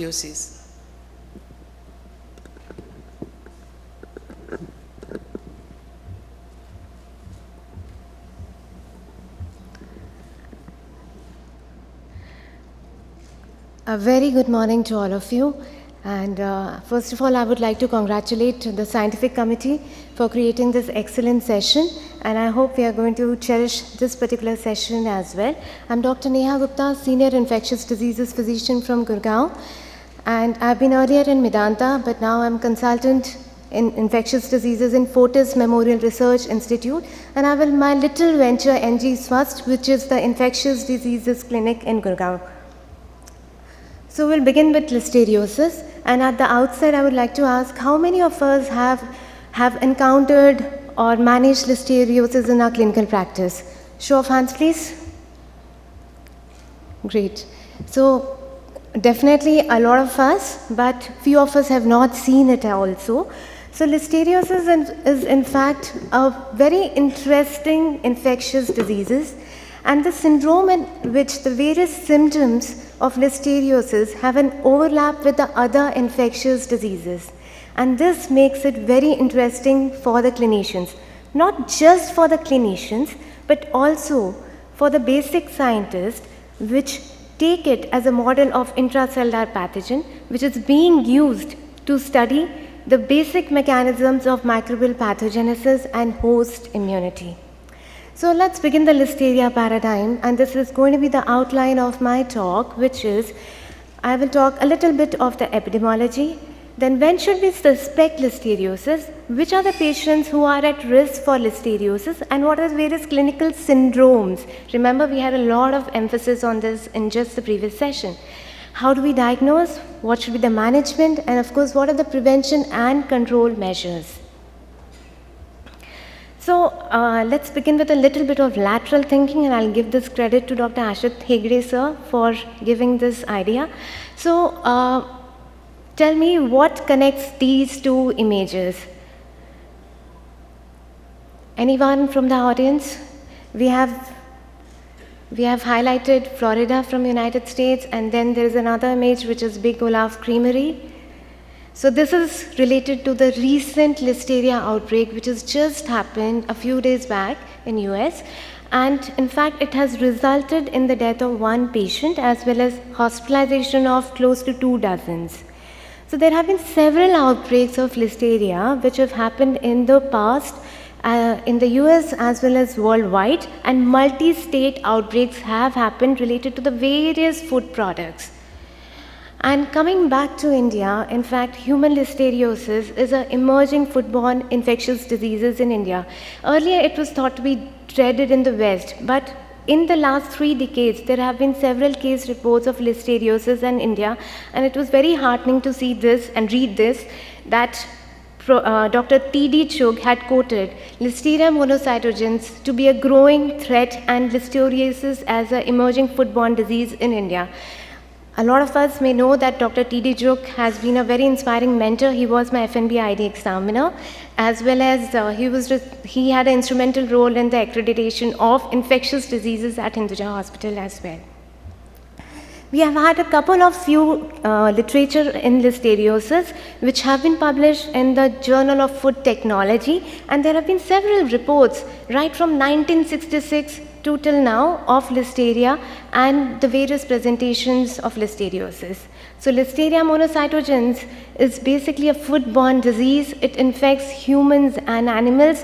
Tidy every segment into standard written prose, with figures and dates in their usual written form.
listeriosis. A very good morning to all of you. And first of all, I would like to congratulate the scientific committee for creating this excellent session. And I hope we are going to cherish this particular session as well. I'm Dr. Neha Gupta, Senior Infectious Diseases Physician from Gurgaon. And I've been earlier in Medanta, but now I'm consultant in infectious diseases in Fortis Memorial Research Institute. And I will my little venture NG Swast, which is the Infectious Diseases Clinic in Gurgaon. So we'll begin with listeriosis, and at the outset I would like to ask how many of us have encountered or managed listeriosis in our clinical practice? Show of hands please. Great. So definitely a lot of us, but few of us have not seen it also. So listeriosis is in fact a very interesting infectious disease, and the syndrome in which the various symptoms of listeriosis have an overlap with the other infectious diseases. And this makes it very interesting for the clinicians. Not just for the clinicians, but also for the basic scientists, which take it as a model of intracellular pathogen, which is being used to study the basic mechanisms of microbial pathogenesis and host immunity. So let's begin the Listeria paradigm, and this is going to be the outline of my talk, which is, I will talk a little bit of the epidemiology, then when should we suspect listeriosis, which are the patients who are at risk for listeriosis, and what are the various clinical syndromes. Remember, we had a lot of emphasis on this in just the previous session. How do we diagnose, what should be the management, and of course, what are the prevention and control measures. So let's begin with a little bit of lateral thinking, and I'll give this credit to Dr. Ashit Hegde sir for giving this idea. So tell me what connects these two images. Anyone from the audience? We have highlighted Florida from United States, and then there is another image which is Big Olaf Creamery. So this is related to the recent Listeria outbreak, which has just happened a few days back in US. And in fact, it has resulted in the death of one patient as well as hospitalization of close to 24. So there have been several outbreaks of Listeria which have happened in the past in the US as well as worldwide, and multi-state outbreaks have happened related to the various food products. And coming back to India, in fact, human listeriosis is an emerging foodborne infectious diseases in India. Earlier, it was thought to be dreaded in the West, but in the last 3 decades, there have been several case reports of listeriosis in India, and it was very heartening to see this and read this, that Dr. T.D. Chugh had quoted Listeria monocytogenes to be a growing threat and listeriosis as an emerging foodborne disease in India. A lot of us may know that Dr. T.D. Chugh has been a very inspiring mentor. He was my FNB ID examiner, as well as he had an instrumental role in the accreditation of infectious diseases at Hinduja Hospital as well. We have had a couple of few literature in listeriosis which have been published in the Journal of Food Technology, and there have been several reports right from 1966 to till now of Listeria and the various presentations of listeriosis. So Listeria monocytogenes is basically a foodborne disease. It infects humans and animals.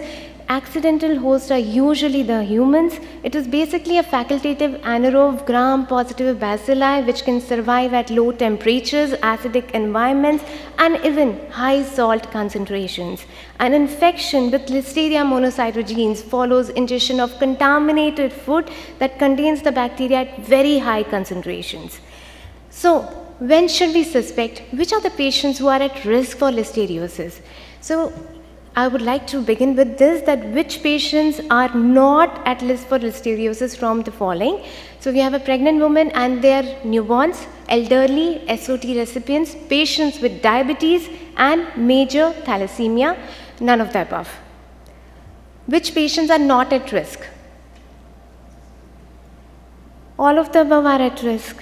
Accidental hosts are usually the humans. It is basically a facultative anaerobe gram-positive bacilli which can survive at low temperatures, acidic environments, and even high salt concentrations. An infection with Listeria monocytogenes follows ingestion of contaminated food that contains the bacteria at very high concentrations. So, when should we suspect? Which are the patients who are at risk for listeriosis? So, I would like to begin with this, that which patients are not at risk for listeriosis from the following. So we have a pregnant woman and their newborns, elderly, SOT recipients, patients with diabetes and major thalassemia, none of the above. Which patients are not at risk? All of the above are at risk.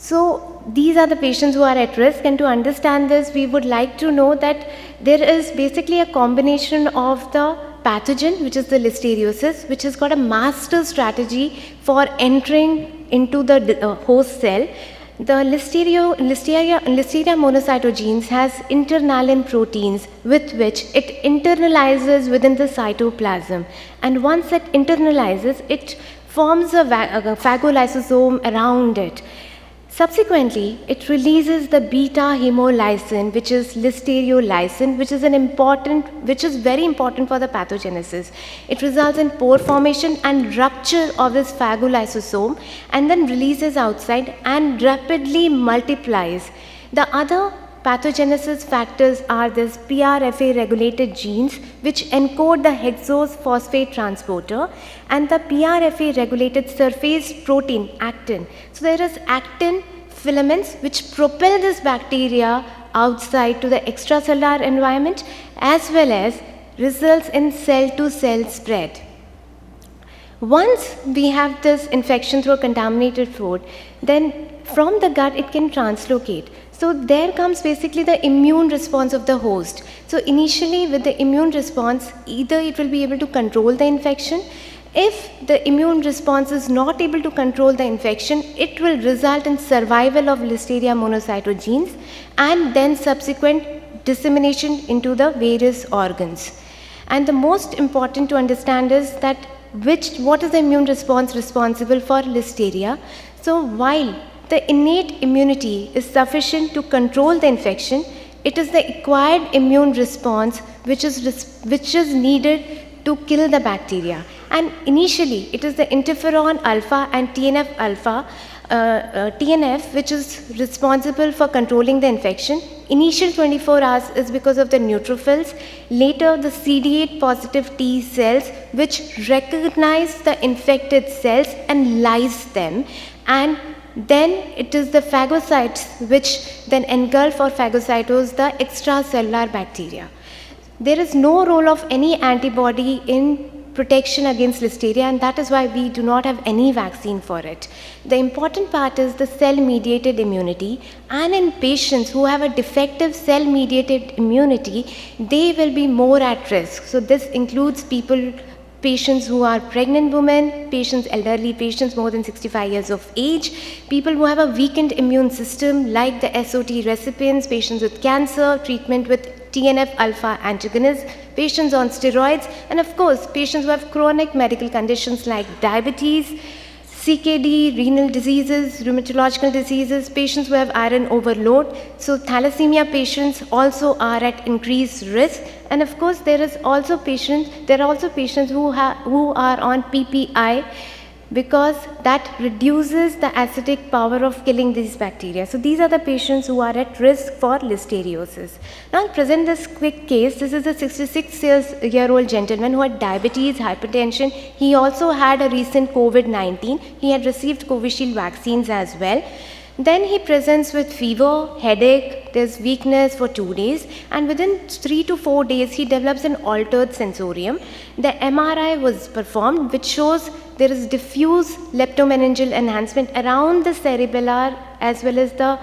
So these are the patients who are at risk, and to understand this, we would like to know that there is basically a combination of the pathogen, which is the Listeriosis, which has got a master strategy for entering into the host cell. The Listeria monocytogenes has internalin proteins with which it internalizes within the cytoplasm, and once it internalizes, it forms a phagolysosome around it. Subsequently, it releases the beta hemolysin, which is listeriolysin, which is very important for the pathogenesis. It results in pore formation and rupture of this phagolysosome, and then releases outside and rapidly multiplies. The other pathogenesis factors are this PRFA regulated genes, which encode the hexose phosphate transporter, and the PRFA regulated surface protein actin. So there is actin filaments which propel this bacteria outside to the extracellular environment, as well as results in cell to cell spread. Once we have this infection through a contaminated food, then from the gut it can translocate. So there comes basically the immune response of the host. So initially with the immune response, either it will be able to control the infection. If the immune response is not able to control the infection, it will result in survival of Listeria monocytogenes and then subsequent dissemination into the various organs. And the most important to understand is that what is the immune response responsible for Listeria. So while the innate immunity is sufficient to control the infection, it is the acquired immune response which is needed to kill the bacteria. And initially, it is the interferon alpha and TNF alpha, TNF, which is responsible for controlling the infection. Initial 24 hours is because of the neutrophils. Later, the CD8 positive T cells, which recognize the infected cells and lyse them. And then it is the phagocytes which then engulf or phagocytose the extracellular bacteria. There is no role of any antibody in protection against Listeria, and that is why we do not have any vaccine for it. The important part is the cell-mediated immunity, and in patients who have a defective cell-mediated immunity, they will be more at risk. So this includes patients who are pregnant women, elderly patients more than 65 years of age, people who have a weakened immune system like the SOT recipients, patients with cancer, treatment with TNF alpha antagonists, patients on steroids, and of course patients who have chronic medical conditions like diabetes, CKD, renal diseases, rheumatological diseases, patients who have iron overload. So thalassemia patients also are at increased risk. And of course there are also patients who are on PPI, because that reduces the acidic power of killing these bacteria. So these are the patients who are at risk for Listeriosis. Now I'll present this quick case. This is a 66-year-old gentleman who had diabetes, hypertension. He also had a recent COVID-19. He had received Covishield vaccines as well. Then he presents with fever, headache, there's weakness for 2 days, and within 3 to 4 days he develops an altered sensorium. The MRI was performed, which shows there is diffuse leptomeningeal enhancement around the cerebellar as well as the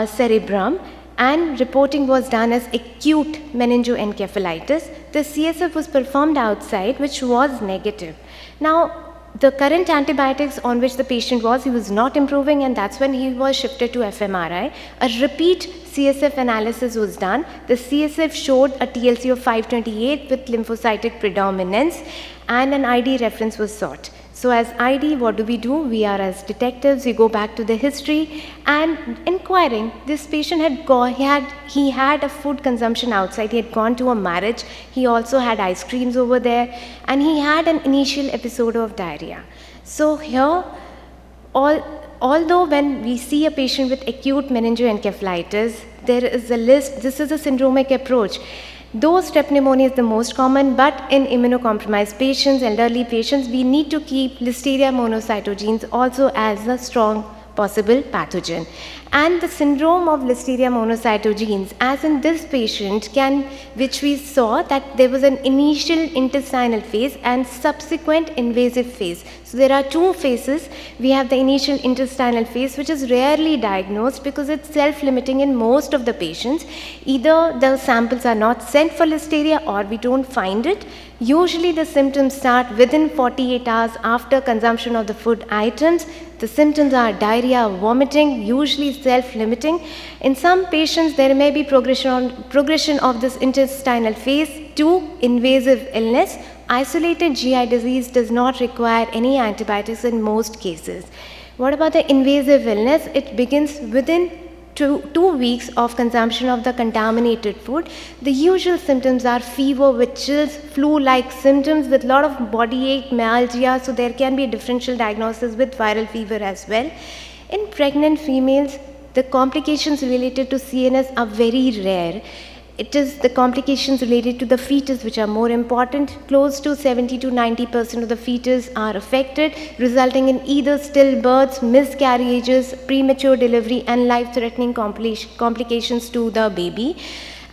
cerebrum, and reporting was done as acute meningoencephalitis. The CSF was performed outside, which was negative. Now, the current antibiotics on which the patient was, he was not improving, and that's when he was shifted to fMRI. A repeat CSF analysis was done. The CSF showed a TLC of 528 with lymphocytic predominance, and an ID reference was sought. So as ID, what do? We are as detectives, we go back to the history and inquiring. This patient he had a food consumption outside. He had gone to a marriage. He also had ice creams over there, and he had an initial episode of diarrhea. So here, although when we see a patient with acute meningoencephalitis, there is a list. This is a syndromic approach. Though strep pneumonia is the most common, but in immunocompromised patients, elderly patients, we need to keep Listeria monocytogenes also as a strong possible pathogen. And the syndrome of Listeria monocytogenes, as in this patient, which we saw that there was an initial intestinal phase and subsequent invasive phase. So there are two phases. We have the initial intestinal phase, which is rarely diagnosed because it's self-limiting in most of the patients. Either the samples are not sent for Listeria or we don't find it. Usually the symptoms start within 48 hours after consumption of the food items. The symptoms are diarrhea, vomiting, usually self-limiting. In some patients, there may be progression of this intestinal phase to invasive illness. Isolated GI disease does not require any antibiotics in most cases. What about the invasive illness? It begins within 2 weeks of consumption of the contaminated food. The usual symptoms are fever with chills, flu-like symptoms with a lot of body ache, myalgia, so there can be a differential diagnosis with viral fever as well. In pregnant females, the complications related to CNS are very rare. It is the complications related to the fetus which are more important. Close to 70 to 90% of the fetus are affected, resulting in either stillbirths, miscarriages, premature delivery, and life-threatening complications to the baby.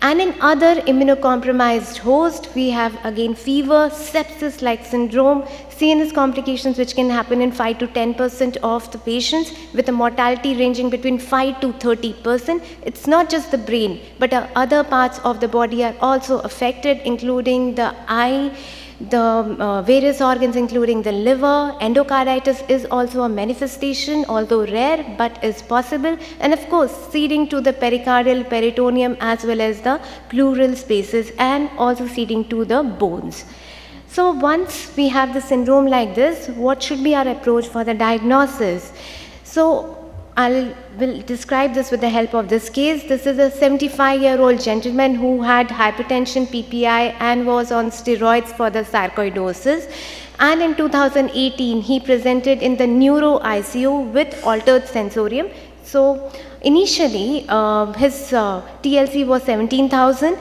And in other immunocompromised hosts, we have again fever, sepsis-like syndrome, CNS complications which can happen in 5 to 10% of the patients with a mortality ranging between 5 to 30%. It's not just the brain, but other parts of the body are also affected, including the eye, the various organs including the liver. Endocarditis is also a manifestation, although rare, but is possible. And of course, seeding to the pericardial, peritoneum, as well as the pleural spaces, and also seeding to the bones. So once we have the syndrome like this, what should be our approach for the diagnosis? So will describe this with the help of this case. This is a 75-year-old gentleman who had hypertension, PPI, and was on steroids for the sarcoidosis. And in 2018, he presented in the neuro ICU with altered sensorium. So initially, his TLC was 17,000.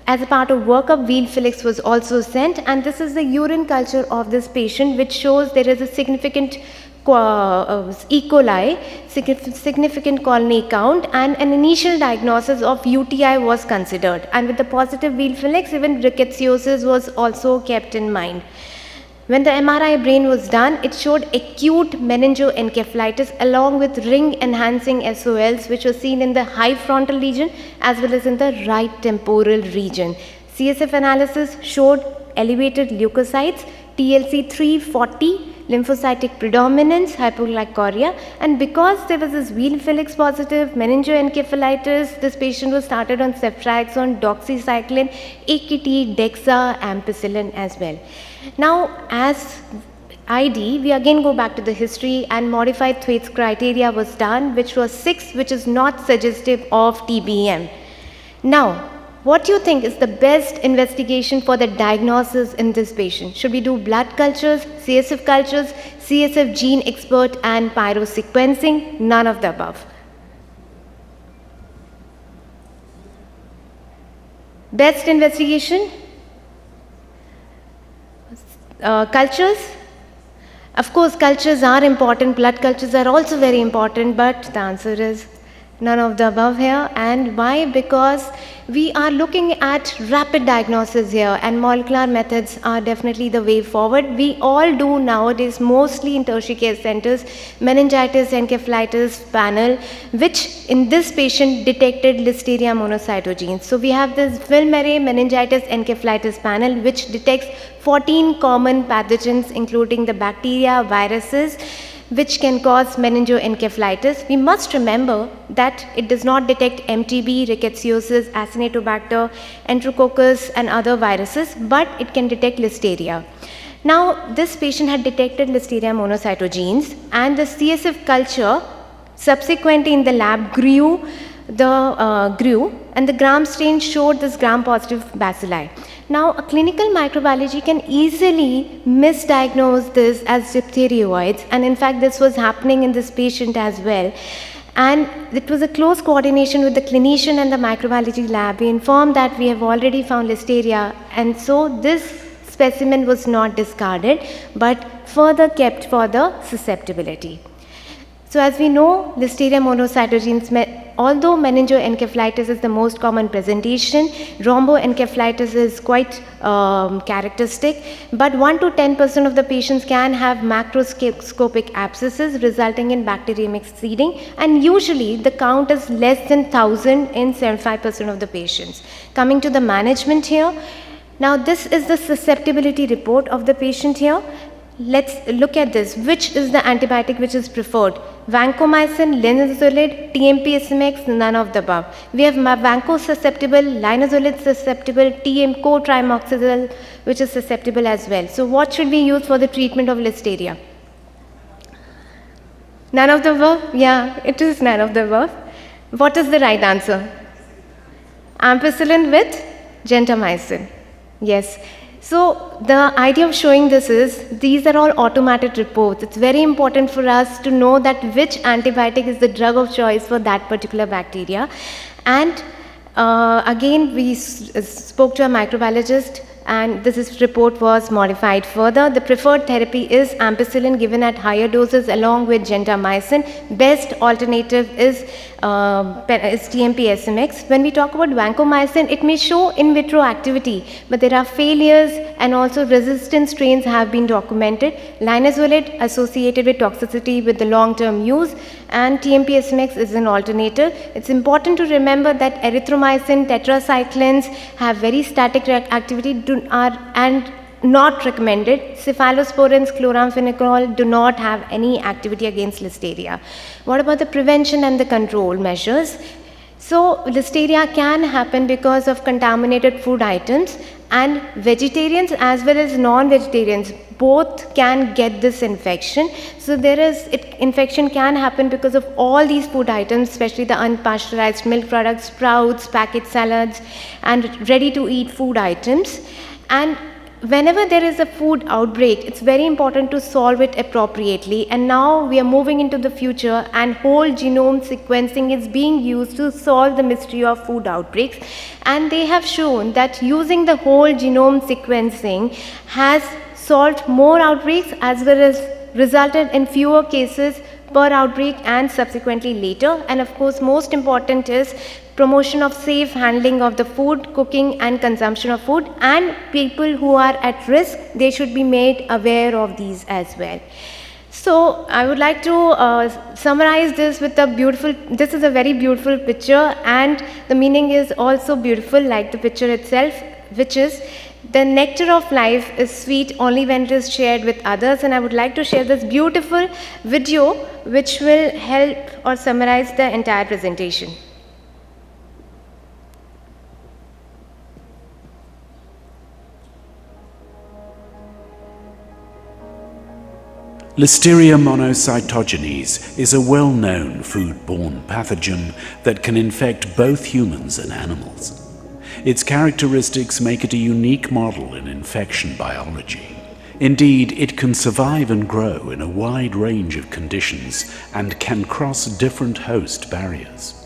As a part of workup, wheal flix was also sent, and this is the urine culture of this patient, which shows there is a significant E. coli, significant colony count, and an initial diagnosis of UTI was considered. And with the positive wheal flix, even rickettsiosis was also kept in mind. When the MRI brain was done, it showed acute meningoencephalitis along with ring-enhancing SOLs, which were seen in the high frontal region as well as in the right temporal region. CSF analysis showed elevated leukocytes, TLC 340, lymphocytic predominance, hypoglycoria, and because there was this wheal flix positive meningoencephalitis, this patient was started on ceftriaxone, doxycycline, AKT, DEXA, ampicillin as well. Now, as ID, we again go back to the history, and modified Thwaites criteria was done, which was 6, which is not suggestive of TBM. Now, what do you think is the best investigation for the diagnosis in this patient? Should we do blood cultures, CSF cultures, CSF gene expert, and pyrosequencing? None of the above. Best investigation? Cultures? Of course, cultures are important, blood cultures are also very important, but the answer is none of the above here. And why? Because we are looking at rapid diagnosis here, and molecular methods are definitely the way forward. We all do nowadays, mostly in tertiary care centers, meningitis encephalitis panel, which in this patient detected Listeria monocytogenes. So we have this film array meningitis encephalitis panel, which detects 14 common pathogens, including the bacteria, viruses, which can cause meningoencephalitis. We must remember that it does not detect MTB, rickettsiosis, Acinetobacter, Enterococcus, and other viruses, but it can detect Listeria. Now, this patient had detected Listeria monocytogenes, and the CSF culture subsequently in the lab grew, and the gram stain showed this gram-positive bacilli. Now, a clinical microbiology can easily misdiagnose this as diphtherioids, and in fact, this was happening in this patient as well. And it was a close coordination with the clinician and the microbiology lab. We informed that we have already found Listeria, and so this specimen was not discarded, but further kept for the susceptibility. So as we know, Listeria monocytogenes although meningoencephalitis is the most common presentation, rhomboencephalitis is quite characteristic, but 1 to 10% of the patients can have macroscopic abscesses resulting in bacterium seeding, and usually the count is less than 1000 in 75% of the patients. Coming to the management here, now this is the susceptibility report of the patient here. Let's look at this. Which is the antibiotic which is preferred? Vancomycin, linezolid, TMP SMX, none of the above. We have vanco susceptible, linezolid susceptible, TM co-trimoxazole which is susceptible as well. So what should we use for the treatment of Listeria? None of the above? Yeah, it is none of the above. What is the right answer? Ampicillin with gentamicin. Yes. So the idea of showing this is, these are all automated reports. It's very important for us to know that which antibiotic is the drug of choice for that particular bacteria. And again, we spoke to a microbiologist, and this report was modified further. The preferred therapy is ampicillin given at higher doses along with gentamicin. Best alternative is TMP SMX. When we talk about vancomycin, it may show in vitro activity, but there are failures and also resistant strains have been documented. Linezolid associated with toxicity with the long-term use, and TMP SMX is an alternative. It's important to remember that erythromycin, tetracyclines have very static activity and not recommended. Cephalosporins, chloramphenicol do not have any activity against Listeria. What about the prevention and the control measures? So Listeria can happen because of contaminated food items, and vegetarians as well as non-vegetarians both can get this infection. So infection can happen because of all these food items, especially the unpasteurized milk products, sprouts, packet salads, and ready-to-eat food items. And whenever there is a food outbreak, it's very important to solve it appropriately. And now we are moving into the future, and whole genome sequencing is being used to solve the mystery of food outbreaks. And they have shown that using the whole genome sequencing has solved more outbreaks as well as resulted in fewer cases per outbreak and subsequently later. And of course, most important is promotion of safe handling of the food, cooking and consumption of food, and people who are at risk, they should be made aware of these as well. So I would like to summarize this with this is a very beautiful picture, and the meaning is also beautiful like the picture itself, which is, the nectar of life is sweet only when it is shared with others. And I would like to share this beautiful video which will help or summarize the entire presentation. Listeria monocytogenes is a well-known food-borne pathogen that can infect both humans and animals. Its characteristics make it a unique model in infection biology. Indeed, it can survive and grow in a wide range of conditions and can cross different host barriers.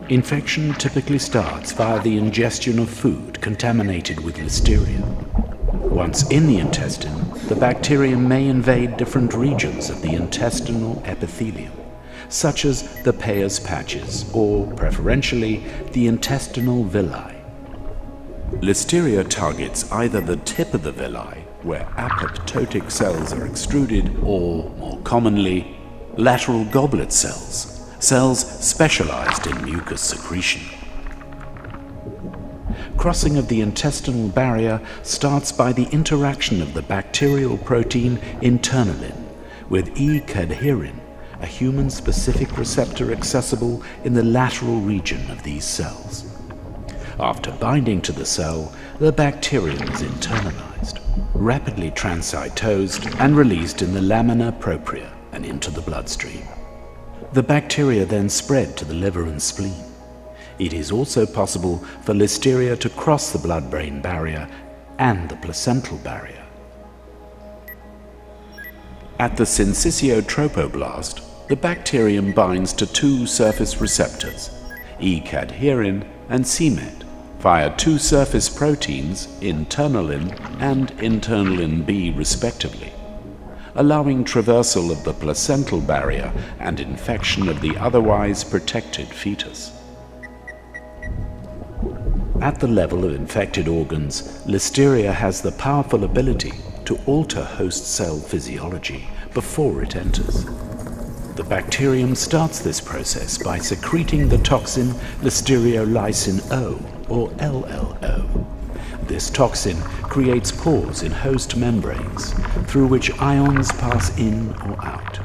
Infection typically starts via the ingestion of food contaminated with Listeria. Once in the intestine, the bacterium may invade different regions of the intestinal epithelium, such as the Peyer's patches, or preferentially the intestinal villi. Listeria targets either the tip of the villi, where apoptotic cells are extruded, or, more commonly, lateral goblet cells, cells specialized in mucus secretion. Crossing of the intestinal barrier starts by the interaction of the bacterial protein internalin with E-cadherin, a human-specific receptor accessible in the lateral region of these cells. After binding to the cell, the bacterium is internalized, rapidly transcytosed, and released in the lamina propria and into the bloodstream. The bacteria then spread to the liver and spleen. It is also possible for Listeria to cross the blood-brain barrier and the placental barrier. At the syncytio tropoblast, the bacterium binds to two surface receptors, E-cadherin and c-Met, via two surface proteins, internalin and internalin B respectively. allowing traversal of the placental barrier and infection of the otherwise protected fetus. At the level of infected organs, Listeria has the powerful ability to alter host cell physiology before it enters. The bacterium starts this process by secreting the toxin Listeriolysin O, or LLO. This toxin creates pores in host membranes through which ions pass in or out.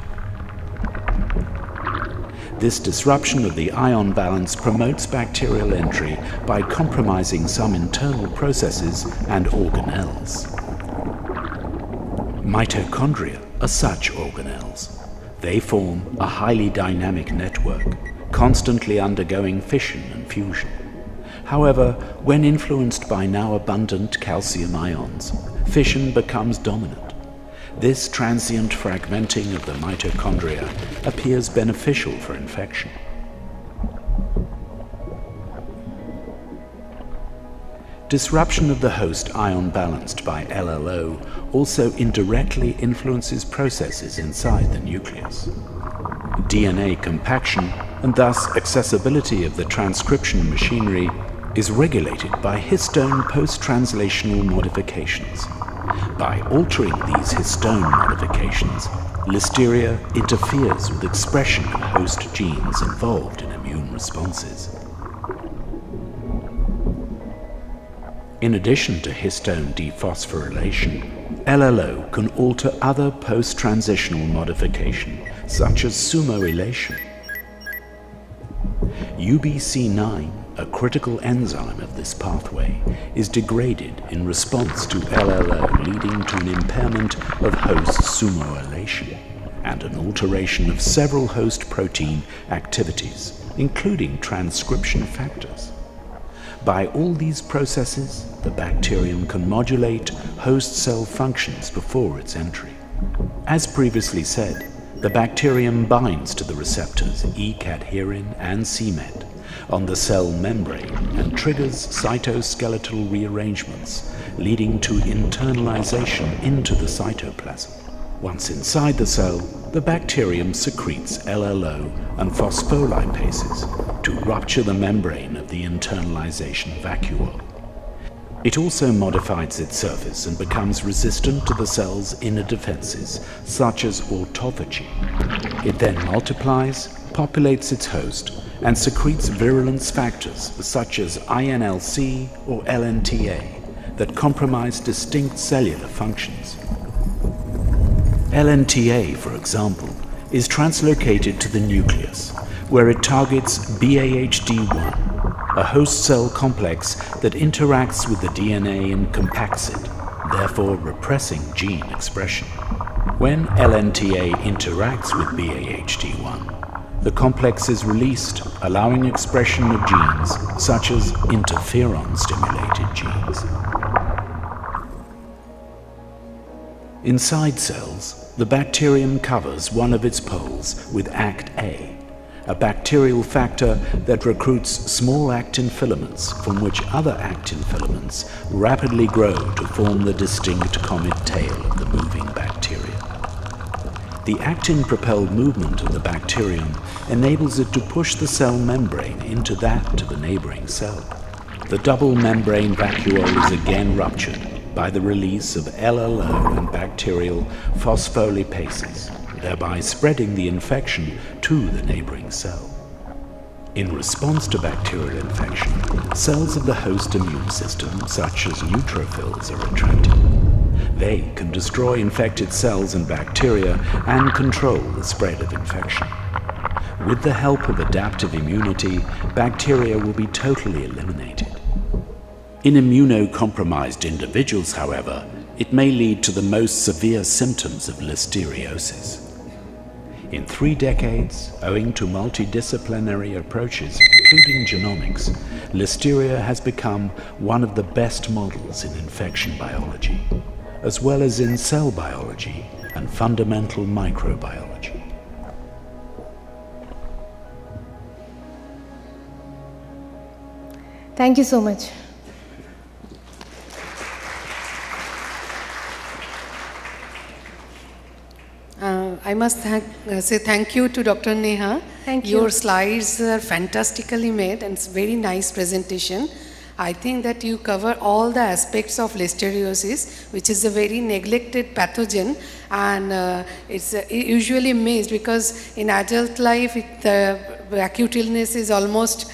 This disruption of the ion balance promotes bacterial entry by compromising some internal processes and organelles. Mitochondria are such organelles. They form a highly dynamic network, constantly undergoing fission and fusion. However, when influenced by now abundant calcium ions, fission becomes dominant. This transient fragmenting of the mitochondria appears beneficial for infection. Disruption of the host ion balanced by LLO also indirectly influences processes inside the nucleus. DNA compaction, and thus accessibility of the transcription machinery, is regulated by histone post-translational modifications. By altering these histone modifications, Listeria interferes with expression of host genes involved in immune responses. In addition to histone dephosphorylation, LLO can alter other post-transitional modification, such as sumoylation. UBC9, a critical enzyme of this pathway, is degraded in response to LLO, leading to an impairment of host sumoylation and an alteration of several host protein activities, including transcription factors. By all these processes, the bacterium can modulate host cell functions before its entry. As previously said, the bacterium binds to the receptors E-cadherin and c-Met on the cell membrane and triggers cytoskeletal rearrangements, leading to internalization into the cytoplasm. Once inside the cell, the bacterium secretes LLO and phospholipases to rupture the membrane of the internalization vacuole. It also modifies its surface and becomes resistant to the cell's inner defenses, such as autophagy. It then multiplies, populates its host, and secretes virulence factors such as INLC or LNTA that compromise distinct cellular functions. LNTA, for example, is translocated to the nucleus, where it targets BAHD1, a host cell complex that interacts with the DNA and compacts it, therefore repressing gene expression. When LNTA interacts with BAHD1, the complex is released, allowing expression of genes such as interferon-stimulated genes. Inside cells, the bacterium covers one of its poles with ACT-A, a bacterial factor that recruits small actin filaments from which other actin filaments rapidly grow to form the distinct comet tail of the moving bacteria. The actin-propelled movement of the bacterium enables it to push the cell membrane into that of a neighboring cell. The double membrane vacuole is again ruptured by the release of LLO and bacterial phospholipases, thereby spreading the infection to the neighboring cell. In response to bacterial infection, cells of the host immune system, such as neutrophils, are attracted. They can destroy infected cells and bacteria and control the spread of infection. With the help of adaptive immunity, bacteria will be totally eliminated. In immunocompromised individuals, however, it may lead to the most severe symptoms of listeriosis. In 3 decades, owing to multidisciplinary approaches, including genomics, Listeria has become one of the best models in infection biology, as well as in cell biology and fundamental microbiology. Thank you so much. I must say thank you to Dr. Neha. Thank you. Your slides are fantastically made and it's very nice presentation. I think that you cover all the aspects of listeriosis, which is a very neglected pathogen, and it's usually missed because in adult life the acute illness is almost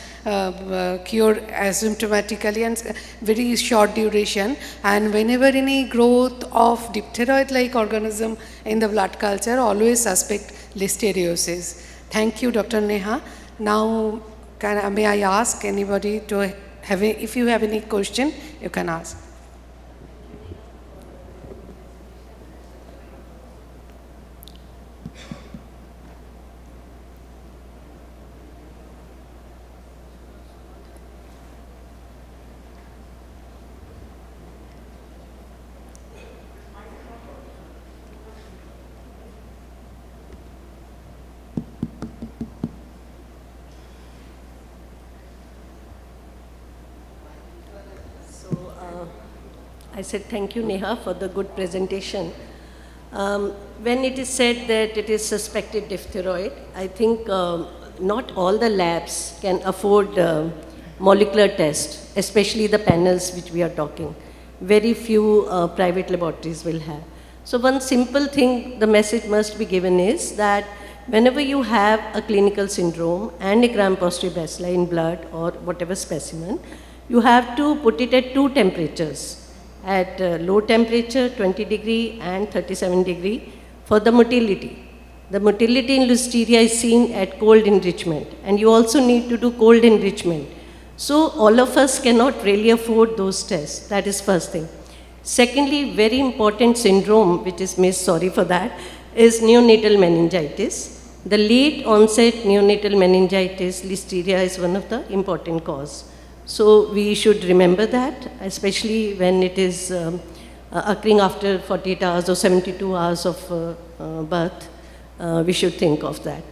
cured asymptomatically and very short duration, and whenever any growth of diphtheroid-like organism in the blood culture, always suspect listeriosis. Thank you, Dr. Neha. Now, may I ask anybody to have, if you have any question, you can ask. I said thank you, Neha, for the good presentation. When it is said that it is suspected diphtheroid, I think not all the labs can afford molecular tests, especially the panels which we are talking. Very few private laboratories will have. So one simple thing the message must be given is that whenever you have a clinical syndrome and a gram-positive bacilli in blood or whatever specimen, you have to put it at two temperatures. At low temperature, 20 degree and 37 degree for the motility. The motility in Listeria is seen at cold enrichment, and you also need to do cold enrichment. So all of us cannot really afford those tests. That is first thing. Secondly, very important syndrome, which is missed, sorry for that, is neonatal meningitis. The late onset neonatal meningitis, Listeria, is one of the important cause. So we should remember that, especially when it is occurring after 48 hours or 72 hours of birth. We should think of that.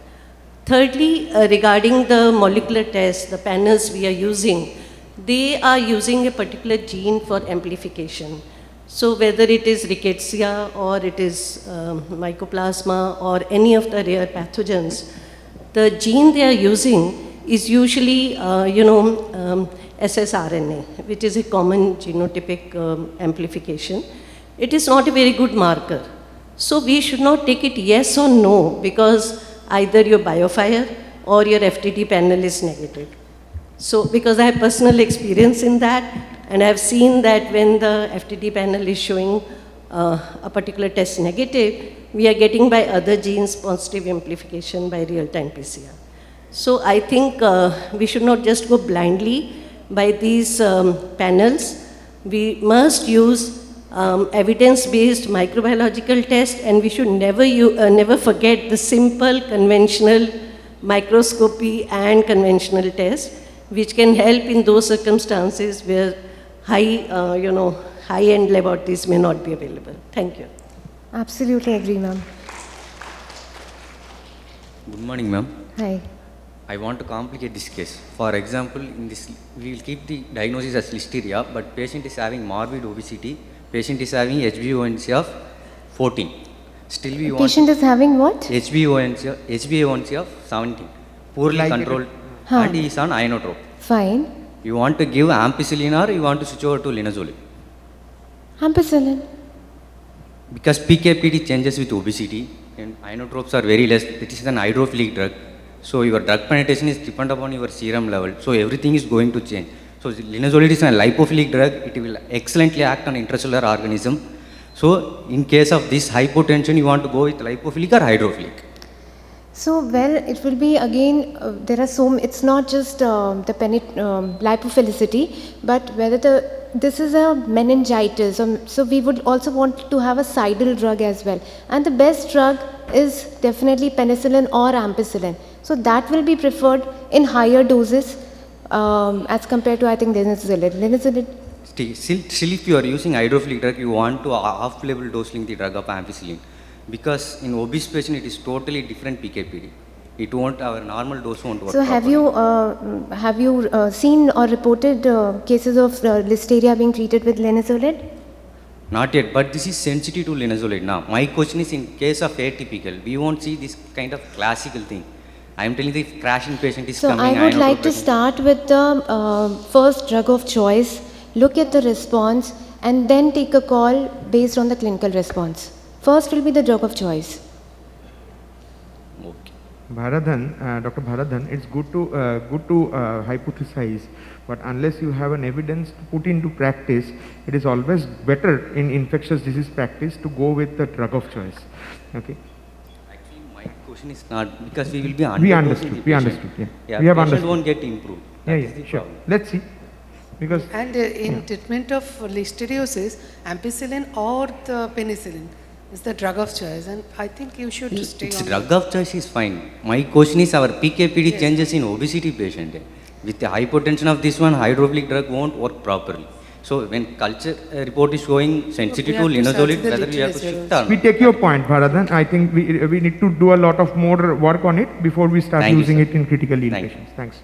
Thirdly, regarding the molecular tests, the panels we are using, they are using a particular gene for amplification. So whether it is rickettsia or it is mycoplasma or any of the rare pathogens, the gene they are using is usually, ssRNA, which is a common genotypic amplification. It is not a very good marker. So we should not take it yes or no because either your biofire or your FTD panel is negative. So because I have personal experience in that, and I have seen that when the FTD panel is showing a particular test negative, we are getting by other genes positive amplification by real-time PCR. So I think we should not just go blindly by these panels. We must use evidence-based microbiological tests, and we should never forget the simple conventional microscopy and conventional tests, which can help in those circumstances where high-end laboratories may not be available. Thank you. Absolutely agree, ma'am. Good morning, ma'am. Hi. I want to complicate this case. For example, in this, we will keep the diagnosis as Listeria, but patient is having morbid obesity. Patient is having HbA1c of 14. Still we want... Patient is having what? HbA1c of 17. Poorly controlled. And he is on inotrope. Fine. You want to give ampicillin or you want to switch over to linezolid? Ampicillin. Because PKPD changes with obesity and inotropes are very less. It is an hydrophilic drug. So your drug penetration is dependent upon your serum level. So everything is going to change. So linezolid is a lipophilic drug. It will excellently act on intracellular organism. So in case of this hypotension, you want to go with lipophilic or hydrophilic? So, well, it will be again, there are it's not just the lipophilicity, but whether this is a meningitis, so we would also want to have a sidal drug as well. And the best drug is definitely penicillin or ampicillin. So that will be preferred in higher doses as compared to, I think, linezolid. Still, if you are using hydrophilic drug, you want to off-label dose link the drug of ampicillin. Because in obese patient, it is totally different PKPD. It won't, our normal dose won't work. So have you seen or reported cases of Listeria being treated with linezolid? Not yet, but this is sensitive to linezolid. Now, my question is, in case of atypical, we won't see this kind of classical thing. I am telling you, if crashing patient is So coming, I would like to patient- start with the first drug of choice, look at the response, and then take a call based on the clinical response. First will be the drug of choice. Okay. Bharadhan, Dr. Bharadhan, it's good to hypothesize, but unless you have an evidence to put into practice, it is always better in infectious disease practice to go with the drug of choice. Okay. Actually, my question is not because we will be We underdosing understood. the We patient. understood. Yeah. Yeah, We have patient understood. won't get improved. Yeah, That is the yeah, sure. problem. Let's see, because And in treatment of listeriosis, ampicillin or the penicillin is the drug of choice, and I think you should stay It's on drug of choice is fine. My question is our PKPD changes in obesity patient. With the hypertension of this one, hydrophilic drug won't work properly. So when culture report is showing sensitive to We have to search linezolid, the whether we have to literature shift or we not. take your point, Bharadhan. I think we need to do a lot of more work on it before we start Thank you, using sir. it in critical ill Thank you. patients. Thanks.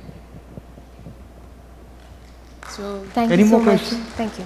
So Thank Any you so more much. questions? Thank you.